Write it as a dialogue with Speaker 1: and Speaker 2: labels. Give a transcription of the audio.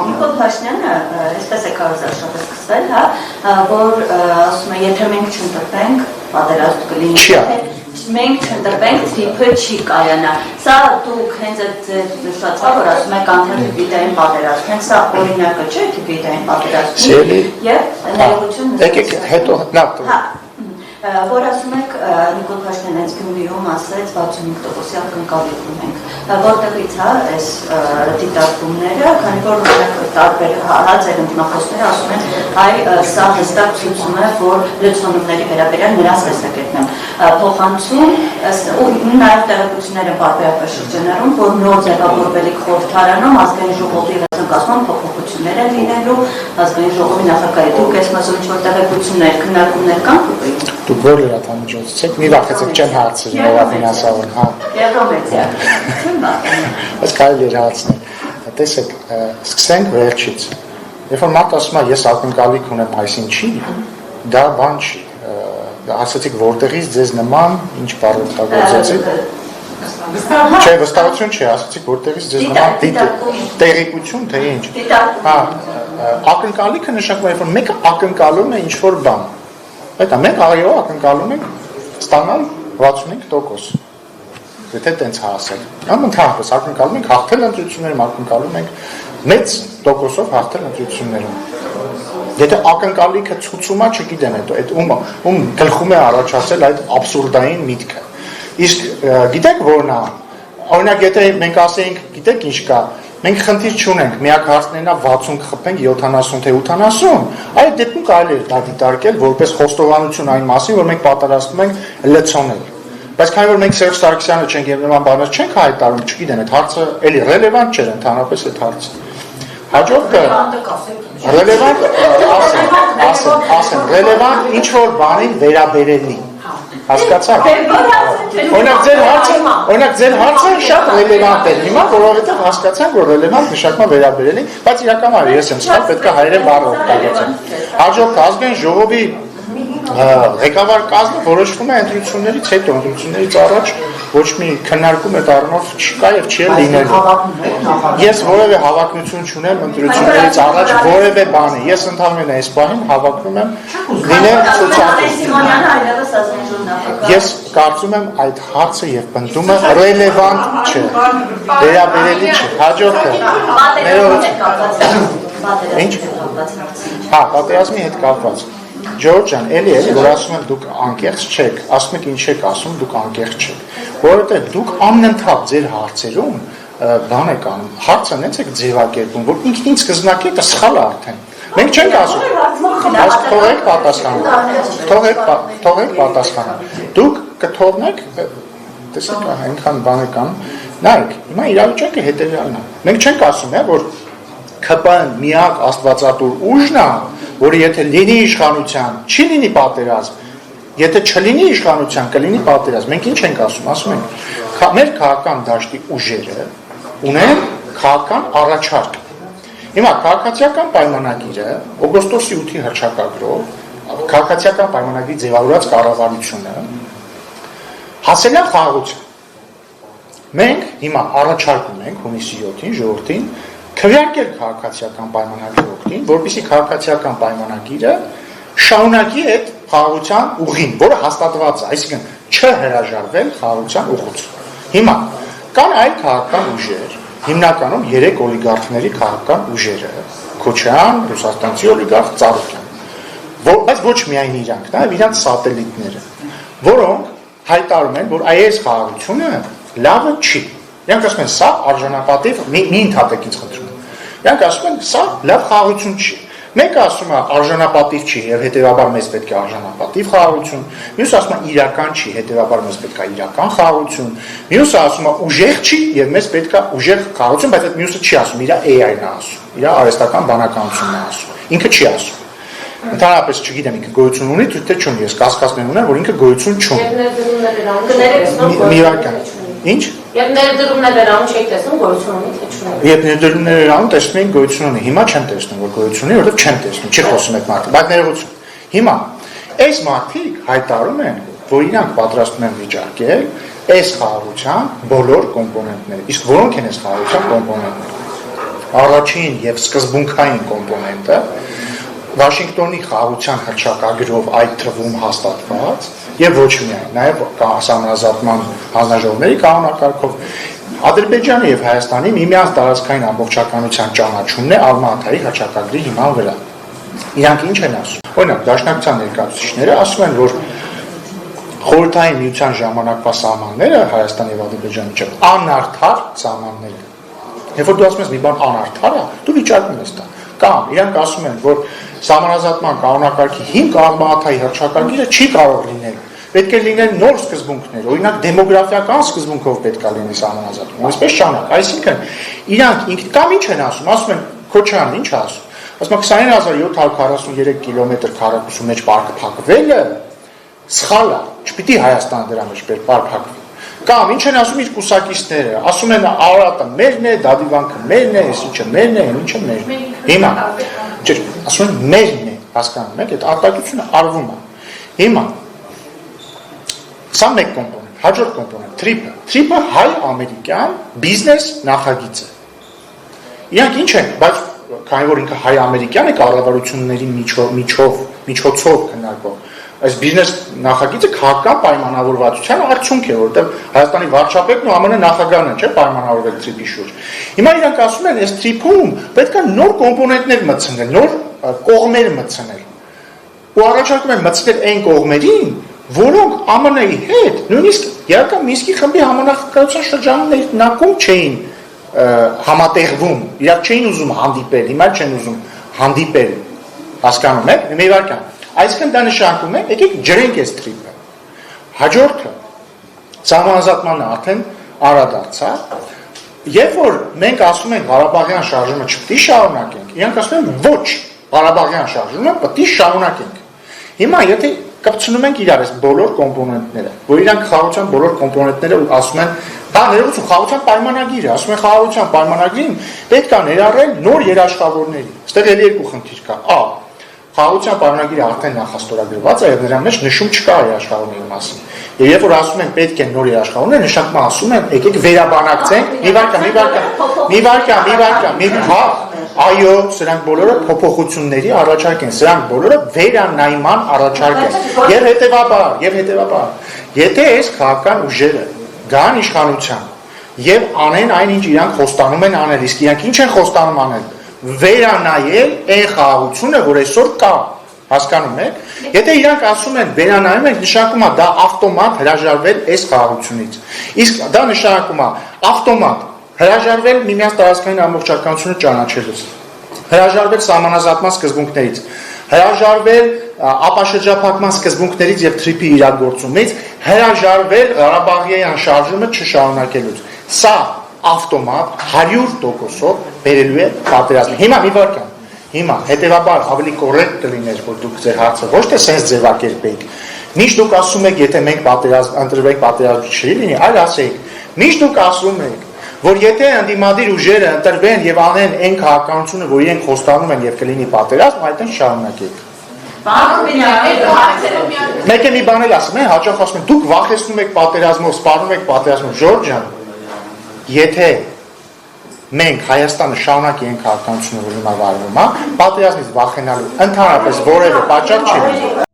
Speaker 1: Նիկոլ Փաշինյանը այսպես է կարծրաշապը սկսվել, հա, որ ասում է, եթե մենք չընտրվենք, պատերազմ կլինի, մենք չընտրվենք, թիպը չի կայանա։ Սա դուք հենց այդ նշածվա, որ ասում եք անդր թիպիտային պատերազմ, հենց սա օրինակը չէ թիպիտային պատերազմի և ներողություն
Speaker 2: եկեք հետո
Speaker 1: որ ասում եք Նիկոլ Փաշինյանը հենց Գյումրիում ասեց 65%-ի ակնկալիք ունենք, որտեղից է այս դիտարկումները, քանի որ տարբեր հացեր ընկնախոսները ասում են, այ սա հստակ ցույցում է, որ լցոնումների վերաբերյալ նրանց տեսակետն են փոխանցում, ու նաև տեղեկությունները բարբերաբար շրջանառում, որ նոր ձևավորվելիք խորհրդարանում ազգային ժողովի կազմում փոփոխություններ են լինելու, ազգային ժողովի նախագահի դուք այս մասում ինչ-որ տեղեկություններ, քննարկումներ կան կուպեին։
Speaker 2: Դուք որ լրատվամիջոցից եք, մի վախեցեք չեմ հարցրել ներավինասավորն, հա։
Speaker 1: Եվրոմեդիա։
Speaker 2: Այս կարելի էր հարցնել։ Տեսեք, սկսենք վերջից։ Երբ որ մարդ ասում է ես ակնկալիք ունեմ այսին չի, դա բան չի։ Ասացիք որտեղից ձեզ նման ինչ բառ օգտագործեցիք։ Չէ, վստահություն չի, ասացիք որտեղից ձեզ նման տեղեկություն, թե ինչ։ Հա, ակնկալիքը նշանակում է, որ մեկը ակնկալում է ինչ-որ բան։ Այդ մենք այո ակնկալում ենք ստանալ 65%։ Եթե տենց հասել։ Ընդհանրապես ակնկալում ենք հաղթել ընտրություններում, ակնկալում ենք մեծ տոկոսով հաղթել ընտրություններում։ Եթե ակնկալիքը ցուցումա, չգիտեմ, այդ ում գլխում է առաջացել այդ աբսուրդային միտքը։ Իսկ գիտեք որն է, օրինակ եթե մենք ասենք, գիտեք ինչ կա, մենք խնդիր չունենք, միակ հարցն է 60 խփենք 70 թե 80, այդ դեպքում կարելի է դա դիտարկել որպես խոստովանություն այն մասին, որ մենք պատրաստվում ենք լցոնել։ Բայց քանի որ մենք Սերժ Սարգսյանը չենք եւ նման բաներ չենք հայտարարում, չգիտեմ, այդ հարցը էլի ռելևանտ չէ, ընդհանրապես այդ հարցը։ Հաջորդը ռելևանտ ասեմ, ռելևանտ ինչ որ բանին վերաբերելի։ Հասկացաք։ Օրինակ ձեր հարցը շատ ռելևանտ է հիմա, որովհետև հասկացանք, որ ռելևանտ նշանակում է վերաբերելի, բայց իրականում ես եմ սխալ, պետք է հայերեն բառ օգտագործեմ։ Հաջորդը ազգային ժողովի ղեկավար կազմը որոշվում է ընտրություններից հետո, ընտրություններից առաջ ոչ մի քննարկում այդ առումով չկա եւ չի լինելու։ Ես որևէ հավակնություն չունեմ ընտրություններից առաջ որևէ բանի։ Ես ընդհանրապես այս պահին հավակնում եմ լինել ցուցակում։ Ես կարծում եմ այդ հարցը եւ բնդումը ռելևանտ չէ, վերաբերելի չէ։ Հաջորդը Ինչ։ Հա, պատերազմի հետ կապված։ Ջորջ ջան, էլի որ ասում եմ դուք անկեղծ չեք, ասում եք ինչ եք ասում, դուք անկեղծ չեք, որովհետև դուք անընդհատ ձեր հարցերում բան եք անում, հարցը նենց եք ձևակերպում, որ ինքնին սկզբնակի դա սխալ է արդեն։ Մենք չենք ասում, բայց թողեք պատասխանը։ Դուք կթողնեք, տեսեք, այնքան բան եք անում, նայեք, հիմա իրավիճակը հետևյալն է։ Մենք չենք ասում, որ ԿՊ-ն միակ աստվածատուր ուժն է, որը եթե լինի իշխանության, չի լինի պատերազմ, եթե չլինի իշխանության, կլինի պատերազմ։ Մենք ինչ ենք ասում ենք, մեր քաղաքական դաշտի ուժերը ունեն քաղաքական առաջարկ։ Հիմա քաղաքացիական պայմանագիրը օգոստոսի 8-ի հռչակագրով, քաղաքացիական պայմանագրի ձևավորած կառավարությունը հասել է խաղաղության։ Մենք հիմա առաջարկում ենք հունիսի 7-ին ժողովրդին քվեարկել քաղաքացիական պայմանագրի օգտին, որպեսզի քաղաքացիական պայմանագիրը շարունակի այդ խաղաղության ուղին, որը հաստատված է, այսինքն չհրաժարվել խաղաղության ուղուց։ Հիմա կան այլ քաղաքական ուժեր, հիմնականում 3 օլիգարխների քաղաքական ուժերը, Քոչարյան, ռուսաստանցի օլիգարխ Ծառուկյան, բայց ոչ միայն իրանք, նաև իրանք սատելիտները, որոնք հայտարարում են, որ այս խաղաղությունը լավը չի։ Իրանք ասում են, սա արժանապատիվ, մի ընդհատեք ինձ խնդրում եմ։ Իրանք ասում են, սա լավ խաղաղություն չի։ Մեկը ասում է արժանապատիվ չի եւ հետեւաբար մեզ պետք է արժանապատիվ խաղաղություն, մյուսը ասում է իրական չի, հետեւաբար մեզ պետք է իրական խաղաղություն, մյուսը ասում է ուժեղ չի եւ մեզ պետք է ուժեղ խաղաղություն, բայց այդ մյուսը չի ասում, իր AI-ն է ասում, իր արհեստական բանականությունն է ասում, ինքը չի ասում։ Ընդհանրապես չգիտեմ ինքը գոյություն ունի, թե չունի, ես կասկածներ ունեմ, որ ինքը գոյություն չունի։ Ինչ?
Speaker 3: Երբ ներդրումներ անում չեք տեսնում գոյություն ունի, թե չունի։
Speaker 2: Երբ ներդրումներ անում տեսնում ենք գոյություն ունի, հիմա չեմ տեսնում որ գոյություն ունի, որովհետև չեմ տեսնում, չի խոսում այդ մարդը, բայց ներողություն։ Հիմա այս մարդիկ հայտարարում են, որ իրանք պատրաստվում են վիճարկել այս խաղաղության բոլոր կոմպոնենտները։ Իսկ որոնք են այս խաղաղության կոմպոնենտները։ առաջին եւ սկզբունքային կոմպոնենտը Վաշինգտոնի խաղաղության հռչակագրով այդ թվում հաստատված եւ ոչ միայն, նաեւ համանազատման հանձնաժողովների կանոնակարգով Ադրբեջանի եւ Հայաստանի միմյանց տարածքային ամբողջականության ճանաչումն է Ալմատայի հռչակագրի հիման վրա։ Իրանք ինչ են ասում։ Օրինակ, Դաշնակցության ներկայացուցիչները ասում են, որ խորհրդային միության ժամանակվա սահմանները Հայաստանի եւ Ադրբեջանի միջեւ անարդար սահմաններ են։ Երբ որ դու ասում ես մի բան անարդար է, դու վիճակում ես դա։ Կամ իրանք ասում են, որ Սահմանազատման կանոնակարգի 5 Ալմատայի հռչակագիրը չի կարող լինել։ Պետք է լինեն նոր սկզբունքներ, օրինակ դեմոգրաֆիական սկզբունքով պետք է լինի սահմանազատումը։ Այսպես չանակ, այսինքն իրանք կամ ինչ են ասում են Քոչարյանն ինչ է ասում։ Ասում է 29743 կիլոմետր քառակուսու մեջ պարկը փակվելը սխալ է, չպիտի Հայաստանը դրա մեջ պարփակվի։ Կամ ինչ են ասում իր կուսակիցները, ասում են Արարատը մերն է, Դադիվանքը մերն է, այս ինչը մերն է, ինչը մերն է։ Հիմա ասում են մերն է, հասկանում եք, այդ արտահայտությունը արվում է։ Հիմա սա մեկ կոմպոնենտ, հաջորդ կոմպոնենտ, թրիպը հայ-ամերիկյան բիզնես նախագիծ է։ Իրանք ինչ են, բայց քանի որ ինքը հայ-ամերիկյան է կառավարությունների միջոցով քննարկվող այս բիզնես նախագիծը քաղաքական պայմանավորվածության արդյունք է, որովհետև Հայաստանի վարչապետն ու ԱՄՆ նախագահն են, չէ՞, պայմանավորվել թրիպի շուրջ։ Հիմա իրանք ասում են, այս թրիպում պետք է նոր կոմպոնենտներ մտցնել, նոր կողմեր մտցնել։ Ու առաջարկում են մտցնել այն կողմերին, որոնք ԱՄՆ-ի հետ նույնիսկ երբեք Մինսկի խմբի համանախագահության շրջանակում չէին համատեղվում, իրար չէին ուզում հանդիպել, հիմա չեն ուզում հանդիպել, հասկանում եք, մի վարքան։ Այսինքն դա նշանակում է, եկեք ջրենք այս թրիպը։ Հաջորդը սահմանազատմանը արդեն անդրադարձավ, երբ որ մենք ասում ենք Ղարաբաղյան շարժումը չպետք է շարունակենք, իրանք ասում են ոչ, Ղարաբաղյան շարժումը պետք է շարունակենք։ Հիմա եթե կպցնում ենք իրար այս բոլոր կոմպոնենտները, որ իրանք խաղաղության բոլոր կոմպոնենտները ասում են, դա ներողություն խաղաղության պայմանագիրը, ասում են խաղաղության պայմանագրին պետք է ներառել նոր երաշխավորների։ Այստեղ էլ երկու խնդիր կա։ Խաղաղության պայմանագիրը արդեն նախաստորագրված է եւ նրա մեջ նշում չկա երաշխավորների մասին։ Եվ երբ որ ասում են պետք է նոր երաշխավորներ, նշանակում ասում են եկեք վերաբանակցենք, այո, սրանք բոլորը փոփոխությունների առաջարկ են, սրանք բոլորը վերանայման առաջարկ են։ Եվ հետեւաբար, եթե այս քաղաքական ուժերը գան իշխանության եւ անեն այն ինչ իրանք խոստանում են անել, իսկ իրանք ինչ են խոստանում անել, վերանայել այն խաղաղությունը, որ այսօր կա, հասկանում եք։ Եթե իրանք ասում են վերանայում ենք, նշանակում է դա ավտոմատ հրաժարվել այս խաղաղությունից։ Իսկ դա նշանակում է ավտոմատ հրաժարվել միմյանց տարածքային ամբողջականությունը ճանաչելուց, հրաժարվել սահմանազատման սկզբունքներից, հրաժարվել ապաշրջափակման սկզբունքներից եւ թրիպի իրագործումից, հրաժարվել Ղարաբաղյան շարժումը չշարունակելուց։ Սա ավտոմատ 100%-ով բերելու է պատերազմի։ Հիմա մի վարքան։ Հիմա հետեւաբար ավելի կոռեկտ կլիներ, որ դուք ձեր հարցը ոչ թե sense ձևակերպեիք։ Միշտ դուք ասում եք, եթե մենք ընտրվենք պատերազմի չի լինի, այլ ասեիք։ Միշտ դուք ասում եք, որ եթե ընդդիմադիր ուժերը ընտրվեն եւ անեն այն քաղաքականությունը, որ իրենք խոստանում են եւ կլինի պատերազմ, այդտեղ շարունակեք։ Մեկ է մի բան էլ ասում են, հաճախ ասում են, դուք վախեցնում եք պատերազմով, սպառնում եք պատերազմով, Ժորժ ջան, եթե մենք Հայաստանը շարունակի այն քաղաքականությունը, որ հիմա վարվում է, պատերազմից վախենալու ընդհանրապես որևէ պատճառ չի լինի։